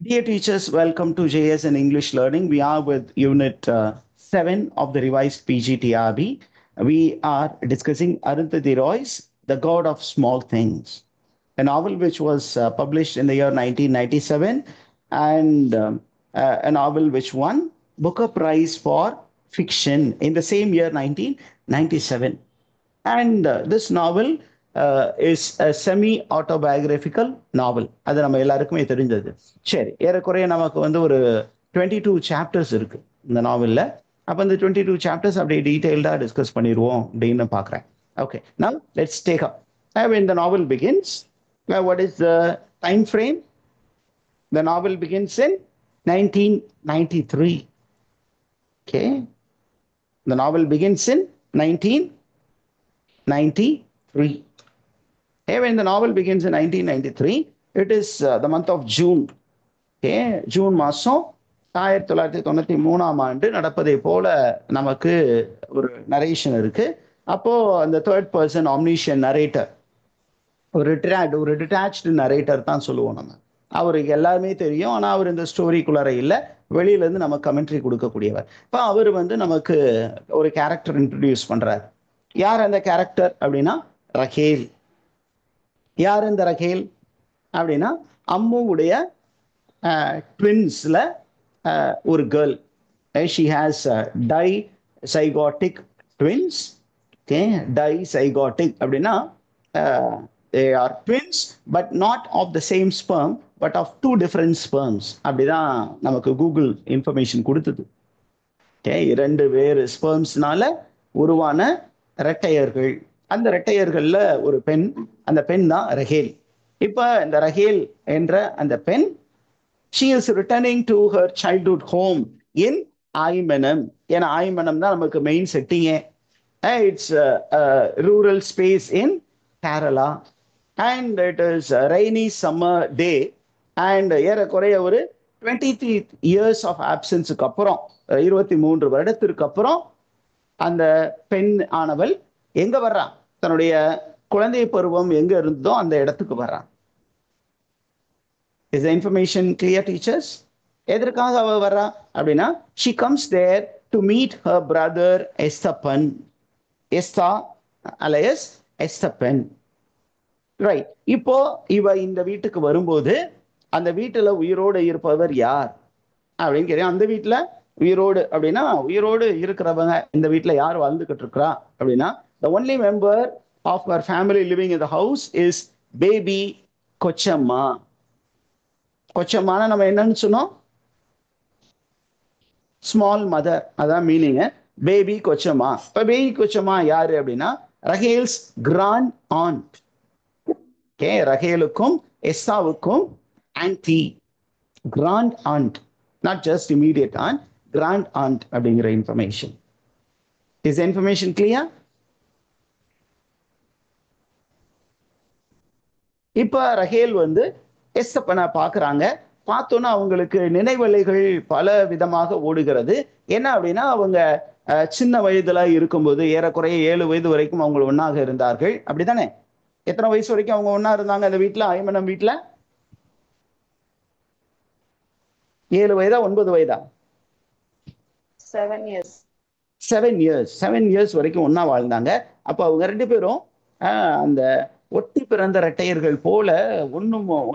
Dear teachers, welcome to JS and English Learning. We are with Unit 7 of the revised PGTRB. We are discussing Arundhati Roy's The God of Small Things, a novel which was published in the year 1997 and a novel which won Booker Prize for Fiction in the same year 1997. And this novel is a semi autobiographical novel. அது நம்ம எல்லாருக்குமே தெரிஞ்சது. சரி, ஏறக்குறைய நமக்கு வந்து ஒரு 22 chapters இருக்கு இந்த நாவல்ல. அப்ப இந்த 22 சாப்டர்ஸ் அப்படியே டீடைல்டா டிஸ்கஸ் பண்ணிடுவோம் அப்படின்னு பார்க்குறேன். Okay, now let's take up. When the novel begins, what is the time frame? The novel begins in 1993. Okay, the novel begins in 1993. Hey, when the novel begins in 1993, it is the month of June. Okay, June மாதம் 1993 நடப்பதை போல நமக்கு ஒரு narration இருக்கு. அப்போ அந்த third person omniscient narrator, ஒரு detached narrator தான் சொல்லுவோம் நம்ம. அவருக்கு எல்லாமே தெரியும், ஆனால் அவர் இந்த ஸ்டோரிக்குள்ளார இல்லை, வெளியிலேருந்து நம்ம கமெண்ட்ரி கொடுக்கக்கூடியவர். இப்போ அவர் வந்து நமக்கு ஒரு கேரக்டர் இன்ட்ரடியூஸ் பண்ணுறார். யார் அந்த கேரக்டர் அப்படின்னா ரஹேல். யார் இந்த ரஹேல் அப்படின்னா அம்முவுடைய ட்வின்ஸில் ஒரு girl. She has dizygotic twins. Okay, dizygotic அப்படின்னா they are twins but not of the same sperm but of two different sperms. அப்படிதான் நமக்கு கூகுள் இன்ஃபர்மேஷன் கொடுத்தது. ஓகே, இரண்டு வேறு ஸ்பெர்ம்ஸ்னால உருவான இரட்டையர்கள். அந்த இரட்டையர்கள்ல ஒரு பெண், அந்த பெண் தான் ரஹேல். இப்ப இந்த ரஹேல் என்ற அந்த பெண், she is returning to her childhood home in ஆய்மனம். ஏன்னா ஆய்மனம் தான் நமக்கு main செட்டிங்கே. It's a rural space in Kerala and it is a rainy summer day and ஏறக்குறைய ஒரு 23 years of absenceக்கு அப்புறம், 23 வருடத்திற்கு அப்புறம் அந்த பெண் ஆனவள் எங்க வர்றான்? தன்னுடைய குழந்தை பருவம் எங்க இருந்ததோ அந்த இடத்துக்கு வர்றான். Is the information clear, teachers? எதற்காக அவ வர்றா அப்படின்னா, she comes there to meet her brother Estepan. Estha alias Esthappen. Right. இப்போ இவ இந்த வீட்டுக்கு வரும்போது அந்த வீட்டுல உயிரோடு இருப்பவர் யார் அப்படின்னு கேட்க. அந்த வீட்டுல உயிரோடு அப்படின்னா உயிரோடு இருக்கிறவங்க இந்த வீட்டுல யார் வாழ்ந்துகிட்டு இருக்கிறா அப்படின்னா, the only member of her family living in the house is baby Kochamma. கொச்சம்மான நம்ம என்னன்னு சொன்னோம்? ஸ்மால் மதர், அதான் மீனிங். பேபி கொச்சம்மா. இப்ப பேபி கொச்சம்மா யாரு அப்படின்னா ரஹேல்ஸ் கிராண்ட் ஆண்ட். ஓகே, ரஹேலுக்கும் எஸ்தாவுக்கும் aunty, grand aunt, not just immediate aunt, grand aunt அப்படிங்கிற இன்ஃபர்மேஷன். Is information clear? இப்ப ரஹேல் வந்து எஸ்தப்பனை பாக்குறாங்க. பார்த்தோன்னா அவங்களுக்கு நினைவலைகள் பல விதமாக ஓடுகிறது. என்ன அப்படின்னா, அவங்க சின்ன வயதுல இருக்கும்போது ஏறக்குறைய 7 வயது வரைக்கும் அவங்க ஒன்னாக இருந்தார்கள். அப்படித்தானே? எத்தனை வயசு வரைக்கும் அவங்க ஒன்னா இருந்தாங்க அந்த வீட்டுல, ஐமனம் வீட்டுல? 7 வயதா 9 வயதா? 7 years. 7 years வரைக்கும் ஒன்னா வாழ்ந்தாங்க. அப்ப அவங்க ரெண்டு பேரும் அந்த ஒட்டி பிறந்த இரட்டையர்கள் போல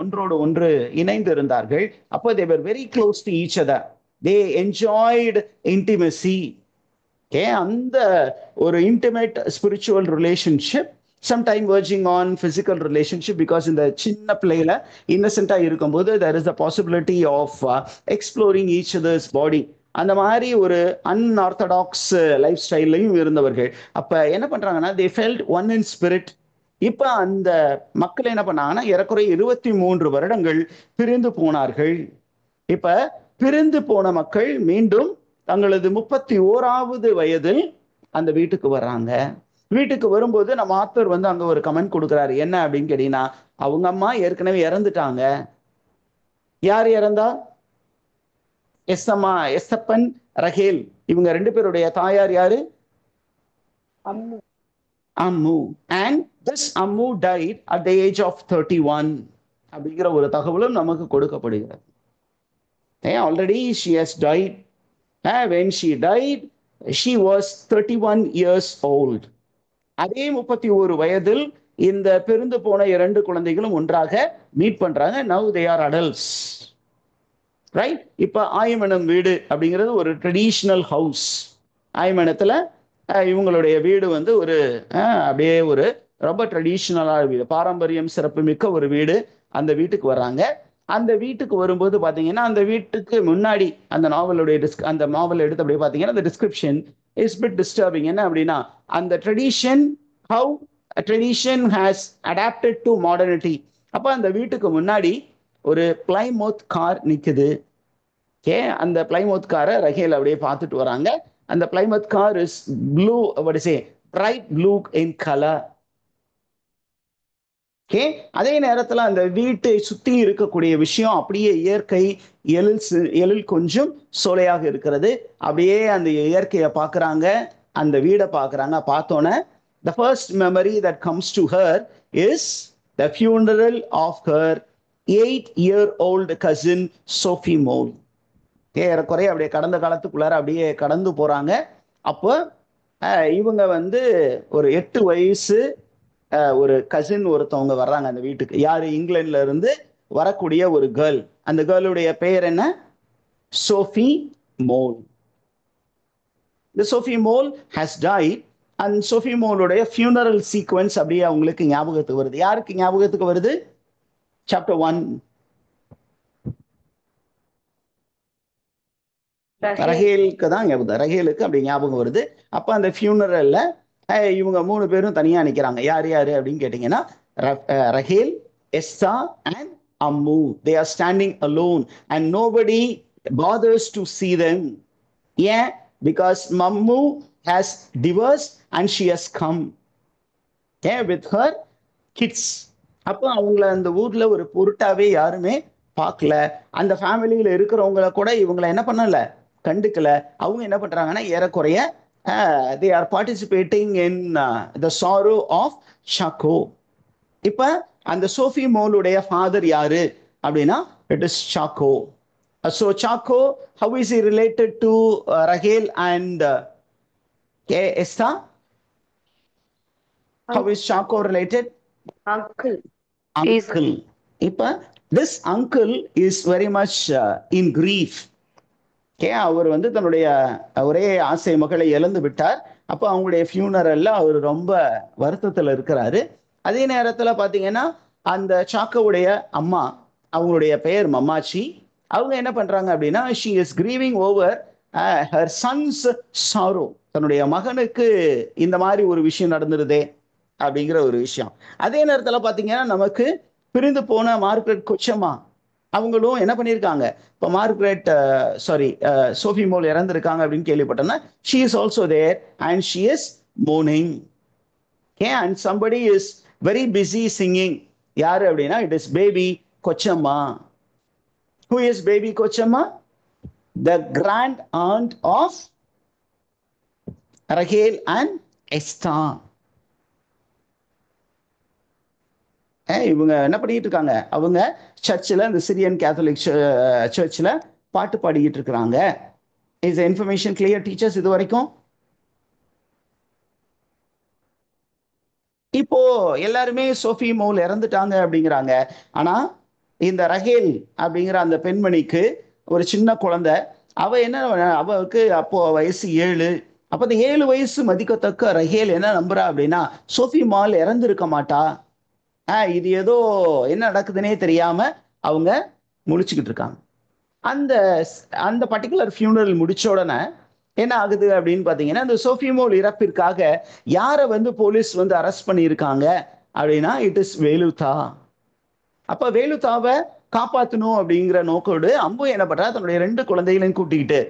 ஒன்றோடு ஒன்று இணைந்து இருந்தார்கள். அப்போ they were very close to each other. They enjoyed intimacy. Okay, அந்த ஒரு intimate spiritual relationship, sometime verging on physical relationship, because இந்த சின்ன பிள்ளையில இன்னசென்ட்டா இருக்கும்போது there is the possibility of exploring each other's body. அந்த மாதிரி ஒரு அன்ஆர்த்தடாக்ஸ் லைஃப் ஸ்டைல்லையும் இருந்தவர்கள். அப்ப என்ன பண்றாங்கன்னா, they felt one in spirit. இப்ப அந்த மக்கள் என்ன பண்ணாங்கன்னா, ஏறக்குறைய 23 வருடங்கள் பிரிந்து போனார்கள். இப்ப பிரிந்து போன மக்கள் மீண்டும் தங்களது 31வது வயதில் அந்த வீட்டுக்கு வர்றாங்க. வீட்டுக்கு வரும்போது நம்ம ஆத்தர் வந்து அங்க ஒரு கமெண்ட் கொடுக்குறாரு. என்ன அப்படின்னு கேட்டீங்கன்னா, அவங்க அம்மா ஏற்கனவே இறந்துட்டாங்க. யார் இறந்தா? எஸ்தப்பன், ரஹேல். இவங்க ரெண்டு பேருடைய தாயார் யாரு? Ammu. And this Ammu died at the age of 31 அப்படிங்கிற ஒரு தகவலும் நமக்கு கொடுக்கப்படுகிறது. Already she has died. When she died, she was 31 years old. அதே 31 வயதில் இந்த பிறந்து போன 2 குழந்தைகளும் ஒன்றாக மீட் பண்றாங்க. Now they are adults. Right? இப்ப ஆயமனம் வீடு அப்படிங்கிறது ஒரு ட்ரெடிஷ்னல் ஹவுஸ். ஆயமனத்துல இவங்களுடைய வீடு வந்து ஒரு அப்படியே ஒரு ரொம்ப ட்ரெடிஷ்னலான வீடு, பாரம்பரியம் சிறப்பு மிக்க ஒரு வீடு. அந்த வீட்டுக்கு வர்றாங்க. அந்த வீட்டுக்கு வரும்போது பாத்தீங்கன்னா அந்த வீட்டுக்கு முன்னாடி அந்த அந்த நாவல் எடுத்து அப்படியே பாத்தீங்கன்னா அந்த டிஸ்கிரிப்ஷன் இஸ் பிட் டிஸ்டர்பிங். என்ன அப்படின்னா அந்த tradition, how tradition has adapted to modernity. அப்ப அந்த வீட்டுக்கு முன்னாடி ஒரு பிளைமவுத் கார் நிக்குது. அந்த பிளைமவுத் காரை ரஹேல் அப்படியே பார்த்துட்டு வராங்க. அந்த Plymouth car is blue, bright blue in colour. அதே நேரத்துல அந்த வீட்டை சுத்தி இருக்கக்கூடிய விஷயம் அப்படியே இயற்கை எழில் கொஞ்சம் சோலையாக இருக்கிறது. அப்படியே அந்த இயற்கையை பார்க்கறாங்க, அந்த வீடை பார்க்கறாங்க. பார்த்தோன்னே the first memory that comes to her is the funeral of her 8-year-old cousin Sophie Mole. ஏறக்குறைய அப்படியே கடந்த காலத்துக்குள்ளார அப்படியே கடந்து போறாங்க. அப்போ இவங்க வந்து ஒரு 8 வயசு ஒரு கசின் ஒருத்தவங்க வர்றாங்க அந்த வீட்டுக்கு. யாரு? இங்கிலாந்துல இருந்து வரக்கூடிய ஒரு கேர்ள். அந்த கேர்ளுடைய பெயர் என்ன? Sophie Mol. The Sophie Mole has died. And Sophie மோலுடைய ஃபியூனரல் சீக்வன்ஸ் அப்படியே அவங்களுக்கு ஞாபகத்துக்கு வருது. யாருக்கு ஞாபகத்துக்கு வருது? சாப்டர் 1 ரஹேலுக்கு தான் ஞாபகம். ரஹேலுக்கு அப்படி ஞாபகம் வருது. அப்ப அந்த ஃபியூனரல்ல இவங்க 3 பேரும் தனியா நிக்கிறாங்க. யார் யாரு அப்படின்னு கேட்டீங்கன்னா Rahel, Estha and Ammu. They are standing alone and nobody bothers to see them. ஏன்? Because Mammu has divorced and she has come with her kids. அப்போ அவங்கள அந்த ஊர்ல ஒரு பொருட்டாவே யாருமே பார்க்கல. அந்த ஃபேமிலியில இருக்கிறவங்கள கூட இவங்களை என்ன பண்ணல, கண்டுக்கல. அவங்க என்ன பண்றாங்கன்னா ஏறக்குறைய they are participating in the sorrow of Chaco. இப்ப அந்த சோஃபி மோலுடைய ஃபாதர் யாரு அப்படின்னா it is Chaco. So Chaco, how is he related to Rahel and Esther? How is Chaco related? Uncle. இப்ப this uncle is very much in grief. அவர் வந்து தன்னுடைய ஒரே ஆசை மகளை இழந்து விட்டார். அப்போ அவங்களுடைய ஃபியூனரல்ல அவர் ரொம்ப வருத்தத்துல இருக்கிறாரு. அதே நேரத்துல பாத்தீங்கன்னா அந்த சாக்கோவுடைய அம்மா, அவங்களுடைய பெயர் மம்மாச்சி, அவங்க என்ன பண்றாங்க அப்படின்னா she is grieving over her son's sorrow. தன்னுடைய மகனுக்கு இந்த மாதிரி ஒரு விஷயம் நடந்துருதே அப்படிங்கிற ஒரு விஷயம். அதே நேரத்துல பாத்தீங்கன்னா நமக்கு பிரிந்து போன மார்கரெட் கொச்சம்மா அவங்களும் என்ன பண்ணியிருக்காங்க, இப்போ மார்கரெட் சோஃபி மோல் இறந்திருக்காங்க அப்படின்னு கேள்விப்பட்டோம்னா she is also there and she is mourning. And somebody is very busy singing. யாரு அப்படின்னா it is baby Kochamma. Who is baby Kochamma? The grand aunt of Rahel and Esther. இவங்க என்ன பண்ணிட்டு இருக்காங்க, அவங்க சர்ச்சில், இந்த சிரியன் கேத்தலிக் சர்ச்சில் பாட்டு பாடிக்கிட்டு இருக்கிறாங்க. இஸ் இன்ஃபர்மேஷன் கிளியர் டீச்சர்ஸ் இது வரைக்கும்? இப்போ எல்லாருமே சோஃபி மோல் இறந்துட்டாங்க அப்படிங்கிறாங்க. ஆனா இந்த ரஹேல் அப்படிங்கிற அந்த பெண்மணிக்கு ஒரு சின்ன குழந்தை. அவ என்ன, அவளுக்கு அப்போ வயசு 7. அப்ப அந்த 7 வயசு மதிக்கத்தக்க ரஹேல் என்ன நம்புறா அப்படின்னா சோஃபி மால் இறந்துருக்க மாட்டா. இது ஏதோ என்ன நடக்குதுன்னே தெரியாம அவங்க முழிச்சுக்கிட்டு இருக்காங்க. அந்த அந்த பர்டிகுலர் ஃபியூனரல் முடிச்ச உடனே என்ன ஆகுது அப்படின்னு பாத்தீங்கன்னா இந்த சோஃபி மோல் இறப்பிற்காக யாரை வந்து போலீஸ் வந்து அரெஸ்ட் பண்ணியிருக்காங்க அப்படின்னா இட் இஸ் வேலுதா. அப்ப வேலுதாவை காப்பாற்றணும் அப்படிங்கிற நோக்கோடு அம்பு என்ன பண்றா, தன்னுடைய 2 குழந்தைகளையும் கூட்டிக்கிட்டு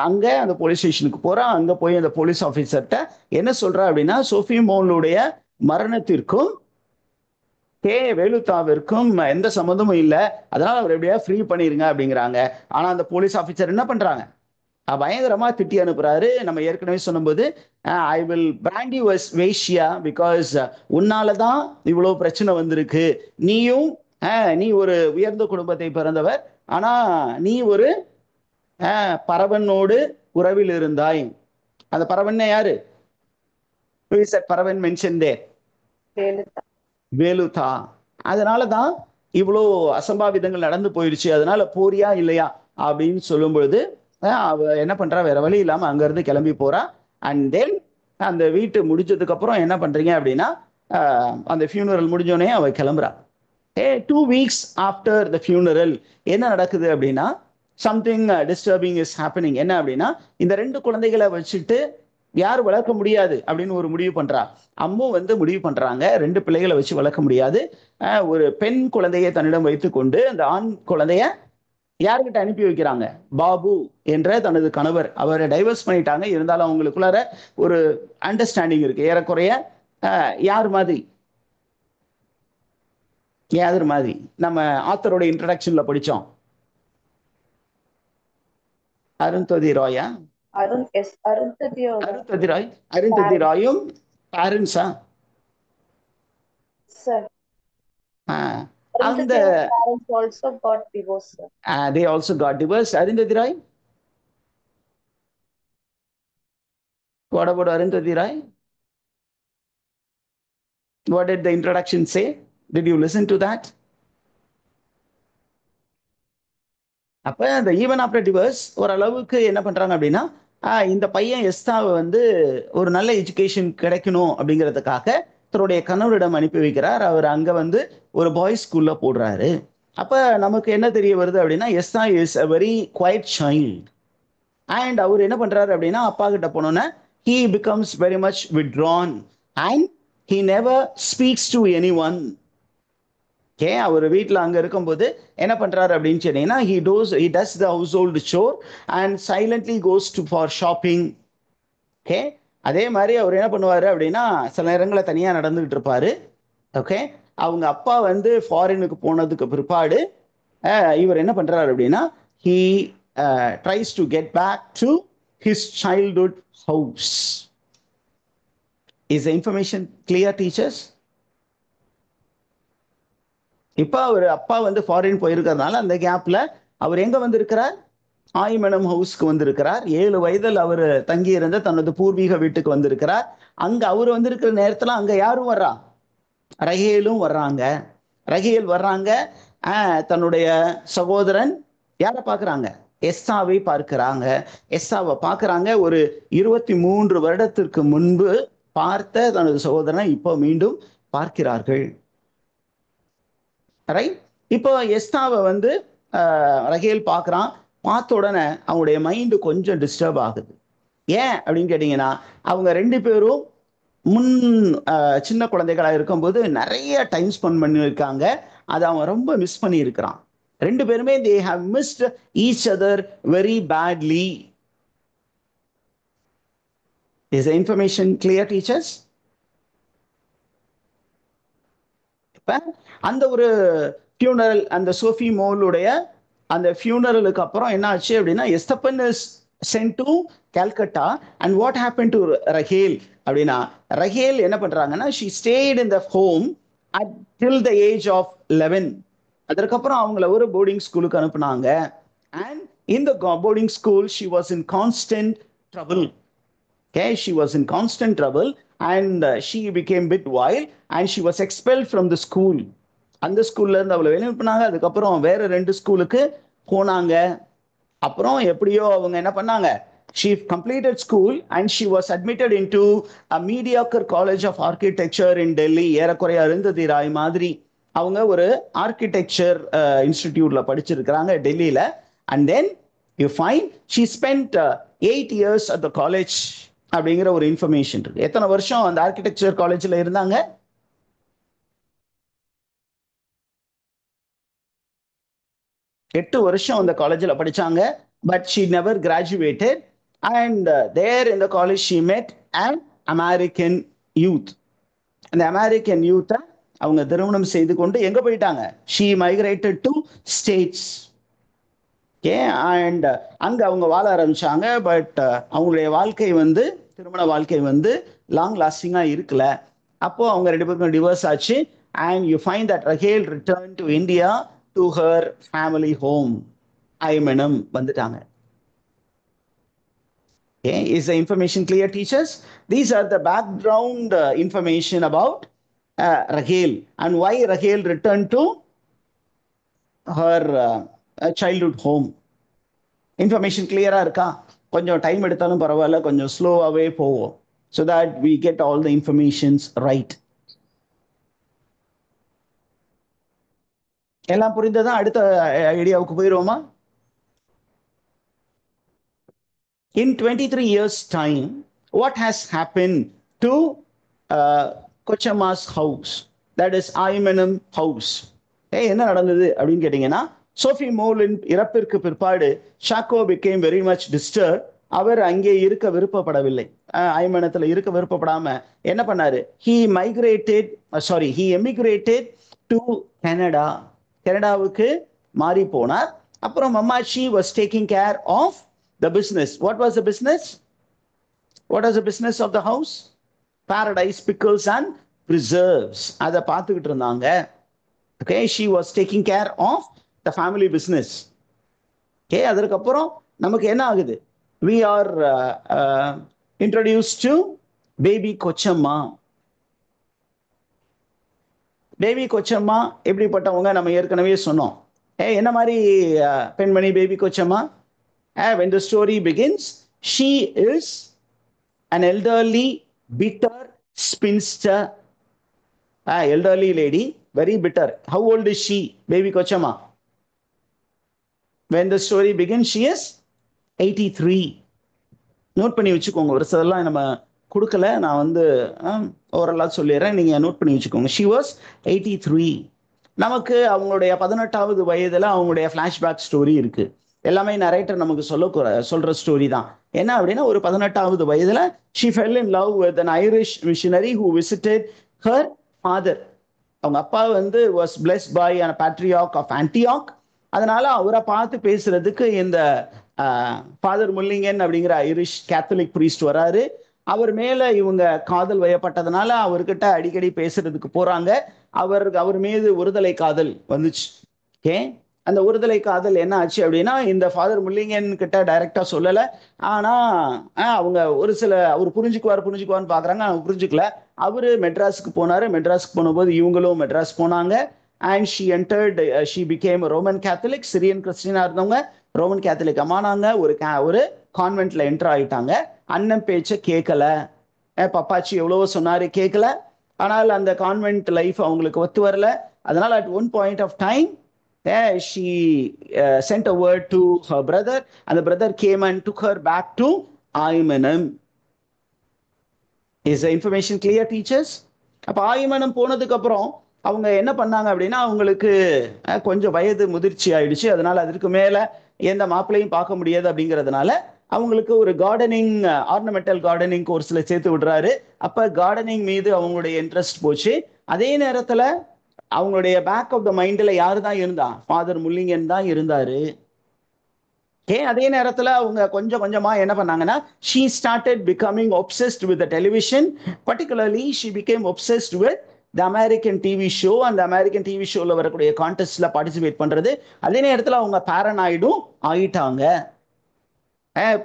அங்க அந்த போலீஸ் ஸ்டேஷனுக்கு போறா. அங்க போய் அந்த போலீஸ் ஆபீசர்கிட்ட என்ன சொல்றா அப்படின்னா சோஃபி மோலுடைய மரணத்திற்கும் வேலுதாவிற்கும் எந்த சம்மந்தமும் இல்லை, அதனால அவர் எப்படியா ஃப்ரீ பண்ணிருங்க அப்படிங்கிறாங்க. ஆனா அந்த போலீஸ் ஆபீசர் என்ன பண்றாங்க, பயங்கரமா திட்டி அனுப்புறாரு. நம்ம ஏற்கனவே சொன்னபோது I will brand you as veshya because உன்னாலதான் இவ்வளவு பிரச்சனை வந்திருக்கு, நீயும் நீ ஒரு உயர்ந்த குடும்பத்தை பிறந்தவர், ஆனா நீ ஒரு பரவனோடு உறவில் இருந்தாய். அந்த பரவன் யாரு? Who is that பரவன் mentioned there? வேலுதா. அதனாலதான் இவ்வளோ அசம்பாவிதங்கள் நடந்து போயிடுச்சு. அதனால போறியா இல்லையா அப்படின்னு சொல்லும் பொழுது அவ என்ன பண்றா, வேற வழி இல்லாம அங்க இருந்து கிளம்பி போறா. அண்ட் தென் அந்த வீட்டு முடிஞ்சதுக்கு அப்புறம் என்ன பண்றீங்க அப்படின்னா, அந்த ஃபியூனரல் முடிஞ்சோடனே அவ கிளம்புறா. 2 weeks after the funeral என்ன நடக்குது அப்படின்னா, சம்திங் டிஸ்டர்பிங் இஸ் ஹேப்பனிங். என்ன அப்படின்னா, இந்த 2 குழந்தைகளை வச்சுட்டு யார் வளர்க்க முடியாது அப்படின்னு ஒரு முடிவு பண்றா. அம்மு வந்து முடிவு பண்றாங்க, 2 பிள்ளைகளை வச்சு வளர்க்க முடியாது, ஒரு பெண் குழந்தையை தன்னிடம் வைத்துக்கொண்டு அந்த ஆண் குழந்தைய யார்கிட்ட அனுப்பி வைக்கிறாங்க, பாபு என்ற தனது கணவர். அவரை டைவர்ஸ் பண்ணிட்டாங்க, இருந்தாலும் அவங்களுக்குள்ளார ஒரு அண்டர்ஸ்டாண்டிங் இருக்கு. ஏறக்குறைய யார் மாதிரி, யாதர் மாதிரி நம்ம ஆத்தரோட இன்ட்ரடக்ஷன்ல படிச்சோம். அருந்ததி ராயா, அருந்ததி ராய், அருந்ததி ராயும் பேரண்ட்ஸா? அந்த they also got divorced. Arundhati Rai, what about Arundhati Rai? What did the introduction say? Did you listen to that? அப்ப அந்த ஈவன் ஆஃப்டர் டிவர்ஸ் ஓரளவுக்கு என்ன பண்றாங்க அப்படின்னா, இந்த பையன் எஸ்தாவை வந்து ஒரு நல்ல எஜுகேஷன் கிடைக்கணும் அப்படிங்கிறதுக்காக தன்னுடைய கணவரிடம் அனுப்பி வைக்கிறார். அவர் அங்க வந்து ஒரு பாய்ஸ் ஸ்கூல்ல போடுறாரு. அப்ப நமக்கு என்ன தெரிய வருது அப்படின்னா, Estha is a very quiet child. And அவர் என்ன பண்றாரு அப்படின்னா, அப்பா கிட்ட போனோன்னே he becomes very much withdrawn and he never speaks to anyone. அவர் வீட்டில் அங்கே இருக்கும்போது என்ன பண்றாரு அப்படின்னு சொன்னீங்கன்னா, he does the household chore and silently goes to for shopping. Okay, அதே மாதிரி அவர் என்ன பண்ணுவாரு அப்படின்னா, சில நேரங்களில் தனியாக நடந்துகிட்டு இருப்பாரு. ஓகே, அவங்க அப்பா வந்து ஃபாரினுக்கு போனதுக்கு பிற்பாடு இவர் என்ன பண்றாரு அப்படின்னா, he tries to get back to his childhood house. Is the information clear, teachers? இப்ப அவர் அப்பா வந்து ஃபாரின் போயிருக்கிறதுனால அந்த கேப்ல அவர் எங்க வந்திருக்கிறார், ஆய்மனம் ஹவுஸ்க்கு வந்திருக்கிறார். 7 வயதில் அவர் தங்கி இருந்த தனது பூர்வீக வீட்டுக்கு வந்திருக்கிறார். அங்க அவர் வந்திருக்கிற நேரத்துல அங்க யாரும் வர்றா, ரஹேலும் வர்றாங்க. ரஹேல் வர்றாங்க, தன்னுடைய சகோதரன் யாரை பார்க்கறாங்க, எஸ்தாவை பார்க்கிறாங்க. எஸ்தாவை பார்க்கறாங்க. ஒரு 23 வருடத்திற்கு முன்பு பார்த்த தனது சகோதரனை இப்போ மீண்டும் பார்க்கிறார்கள். ரைட். இப்போ எஸ்தாவை வந்து ரஹேல் பார்க்குறான். பார்த்த உடனே அவங்களுடைய மைண்டு கொஞ்சம் டிஸ்டர்ப் ஆகுது. ஏன் அப்படின்னு கேட்டிங்கன்னா, அவங்க 2 பேரும் முன் சின்ன குழந்தைகளாக இருக்கும்போது நிறைய டைம் ஸ்பெண்ட் பண்ணியிருக்காங்க. அதை அவன் ரொம்ப மிஸ் பண்ணி இருக்கிறான். 2 பேருமே they have missed each other very badly. Is the information clear, teachers? அந்த ஒரு ஃபியூனரல், அந்த சோஃபி மோலுடைய அந்த ஃபியூனரலுக்கு அப்புறம் என்ன ஆச்சு அப்படின்னா, Esthappen is sent to Calcutta. And what happen to Rahel அப்படின்னா, ரஹேல் என்ன பண்றாங்கன்னா, she stayed in the home till the age of 11. அதற்கப்புறம் அவங்கள ஒரு போர்டிங் ஸ்கூலுக்கு அனுப்புனாங்க. And in the boarding school she was in constant trouble. Okay, she was in constant trouble and she became bit wild and she was expelled from the school. அந்த ஸ்கூல்ல இருந்து அவளை வெளியே அனுப்புனாங்க. அதுக்கப்புறம் வேற 2 ஸ்கூலுக்கு போனாங்க. அப்புறம் எப்படியோ அவங்க என்ன பண்ணாங்க, she completed school and she was admitted into a mediocre college of architecture in Delhi. ஏறக்குறைய அருந்ததி ராய் மாதிரி அவங்க ஒரு ஆர்கிடெக்சர் இன்ஸ்டிடியூட்ல படிச்சிருக்கிறாங்க டெல்லியில. And then you find she spent 8 years at the college அப்படிங்கிற ஒரு இன்ஃபர்மேஷன் இருக்கு. எத்தனை வருஷம் அந்த ஆர்கிடெக்சர் காலேஜ்ல இருந்தாங்க? 8 வருஷம் அந்த காலேஜில் படிச்சாங்க. But she never graduated and there in the college she met an American youth. அந்த அமெரிக்கன் யூத்தை அவங்க திருமணம் செய்து கொண்டு எங்க போயிட்டாங்க, she migrated to states. Okay, and அங்க அவங்க வாழ ஆரம்பிச்சாங்க. பட் அவங்களுடைய வாழ்க்கை வந்து, திருமண வாழ்க்கை வந்து லாங் லாஸ்டிங்கா இருக்கல. அப்போ அவங்க 2 பேருக்கும் டிவோர்ஸ் ஆச்சு. and you find that Rahel returned to India to her family home. Aymanam வந்துட்டாங்க. Okay, is the information clear, teachers? These are the background information about Rahel and why Rahel returned to her childhood home. Information clear-ஆ இருக்கா? கொஞ்சம் time எடுத்தாலும் பரவாயில்ல, கொஞ்சம் ஸ்லோவாகவே போவோம், so that we get all the informations right. எல்லாம் புரிந்ததா? அடுத்த ஐடியாவுக்கு போயிடுவோமா? In 23 years time, what has happened to Kochama's house, that is Aymanam house? என்ன நடந்தது அப்படின்னு கேட்டீங்கன்னா, சோஃபி மோலின் இறப்பிற்கு பிற்பாடு ஷாக்கோ became very much disturbed. அவர் அங்கே இருக்க விருப்பப்படவில்லை, ஐமனத்தில் இருக்க விருப்பப்படாம என்ன பண்ணாரு? he emigrated to Canada. கனடாவுக்கு மாறி போனார். அப்புறம் மம்மாச்சி was taking care of the business. What was the business? What was the business of the house? Paradise pickles and preserves. அதை பார்த்துக்கிட்டு இருந்தாங்க. Okay, she was taking care of the family business. Okay, அதற்கப்புறம் நமக்கு என்ன ஆகுது? We are introduced to baby Kochama. Baby Kochamma எப்படிப்பட்டவங்க நம்ம ஏற்கனவே சொன்னோம். என்ன மாதிரி பெண்மணி baby Kochamma? When the story begins, she is an elderly, bitter spinster. Elderly lady, very bitter. How old is she, baby Kochama? When the story begins, she is 83. Note பண்ணி வச்சுக்கோங்க, ஒரு சிலர்லாம் நம்ம கொடுக்கல, நான் வந்து ஓரளவு சொல்லிடுறேன், நீங்கள் நோட் பண்ணி வச்சுக்கோங்க. She was 83. நமக்கு அவங்களுடைய 18வது வயதில் அவங்களுடைய ஃப்ளாஷ்பேக் ஸ்டோரி இருக்குது. எல்லாமே நரேட்டர் நமக்கு சொல்கிற ஸ்டோரி தான். என்ன அப்படின்னா, ஒரு 18வது வயதில் she fell in love with an Irish missionary who visited her father. அவங்க அப்பா வந்து was blessed by a patriarch of Antioch. அதனால அவரை பார்த்து பேசுறதுக்கு இந்த ஃபாதர் முல்லிங்கன் அப்படிங்கிற ஐரிஷ் கேத்தலிக் பிரீஸ்ட் வராரு. அவர் மேல இவங்க காதல் வயப்பட்டதுனால அவர்கிட்ட அடிக்கடி பேசுறதுக்கு போறாங்க. அவர் மீது ஒருதலை காதல் வந்துச்சு. ஓகே, அந்த ஒருதலை காதல் என்ன ஆச்சு அப்படின்னா, இந்த ஃபாதர் முல்லிங்கன் கிட்ட டைரக்டா சொல்லல. ஆனா அவங்க ஒரு சில அவர் புரிஞ்சுக்குவான்னு பாக்குறாங்க, அவங்க புரிஞ்சுக்கல. அவரு மெட்ராஸுக்கு போனாரு. மெட்ராஸுக்கு போனபோது இவங்களும் மெட்ராஸ் போனாங்க. And she became a Roman Catholic. Syrian கிறிஸ்டியனா இருந்தவங்க ரோமன் கேத்தலிக் அம்மானாங்க. ஒரு கான்வென்ட்ல என்டர் ஆயிட்டாங்க. அண்ணன் பேச்ச கேட்கல, பப்பாச்சி எவ்வளவோ சொன்னாரு, கேட்கல. ஆனால் அந்த கான்வென்ட் லைஃப் அவங்களுக்கு ஒத்து வரல. அதனால at one point of time she sent a word to her brother, and the brother came and took her back to Aymanam. Is the information clear, teachers? அப்ப ஆயிமனம் போனதுக்கு அப்புறம் அவங்க என்ன பண்ணாங்க அப்படின்னா, அவங்களுக்கு கொஞ்சம் வயது முதிர்ச்சி ஆயிடுச்சு. அதனால அதற்கு மேல எந்த மாப்பிள்ளையும் பார்க்க முடியாது அப்படிங்கிறதுனால அவங்களுக்கு ஒரு கார்டனிங், ஆர்னமெண்டல் கார்டனிங் கோர்ஸ்ல சேர்த்து விடுறாரு. அப்ப கார்டனிங் மீது அவங்களுடைய இன்ட்ரெஸ்ட் போச்சு. அதே நேரத்துல அவங்களுடைய பேக் ஆஃப் த மைண்ட்ல யாரு தான் இருந்தா? ஃபாதர் முல்லிங்கன் தான் இருந்தாரு. அதே நேரத்துல அவங்க கொஞ்சம் கொஞ்சமா என்ன பண்ணாங்கன்னா, she started becoming obsessed with the television. Particularly she became obsessed with the American TV show, and the American TV showல வரக்கூடிய கான்டெஸ்ட்ல பார்ட்டிசிபேட் பண்றது. அதே நேரத்துல அவங்க பாரனாய்டும் ஆயிட்டாங்க.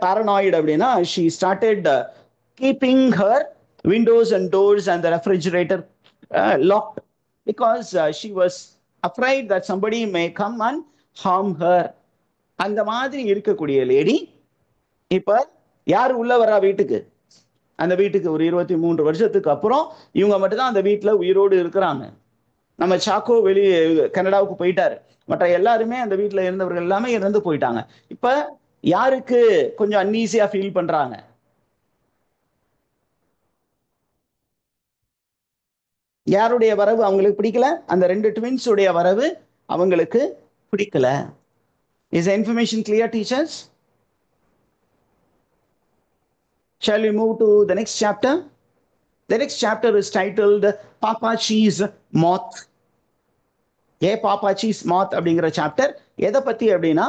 paranoid அப்படின்னா, she started keeping her windows and doors and the refrigerator locked because she was afraid that somebody may come and harm her. அந்த மாதிரி இருக்கக்கூடிய லேடி இப்ப யார் உள்ள வரா வீட்டுக்கு? அந்த வீட்டுக்கு ஒரு 23 வருஷத்துக்கு அப்புறம் இவங்க மட்டும்தான் அந்த வீட்டுல உயிரோடு இருக்கிறாங்க. நம்ம சாக்கோ வெளியே கனடாவுக்கு போயிட்டாரு. மற்ற எல்லாருமே அந்த வீட்டுல இருந்தவர்கள் எல்லாமே இறந்து போயிட்டாங்க. இப்ப யாருக்கு கொஞ்சம் அன்ஈஸியா ஃபீல் பண்றாங்க? யாருடைய வரவு அவங்களுக்கு பிடிக்கல? அந்த 2 ட்வின்ஸ் உடைய வரவு அவங்களுக்கு பிடிக்கல. Is the information clear, teachers? Shall we move to the next chapter? The next chapter is titled Papachi's Moth. Papachi's Moth அப்படிங்கிற சாப்டர் எதை பத்தி அப்படின்னா,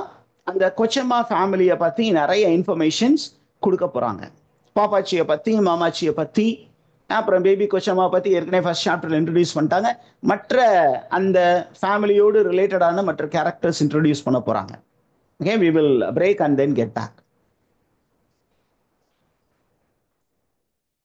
அந்த கொச்சம்மா ஃபேமிலியை பத்தி நிறைய இன்ஃபர்மேஷன்ஸ் கொடுக்க போறாங்க. பாப்பாச்சியை பத்தி, மாமாச்சியை பத்தி, அப்புறம் பேபி கொச்சம்மா பற்றி ஏற்கனவே ஃபர்ஸ்ட் சாப்டரில் இன்ட்ரடியூஸ் பண்ணிட்டாங்க. மற்ற அந்த ஃபேமிலியோடு ரிலேட்டடான மற்ற கேரக்டர்ஸ் இன்ட்ரடியூஸ் பண்ண போகிறாங்க. Okay, we will break and then get back.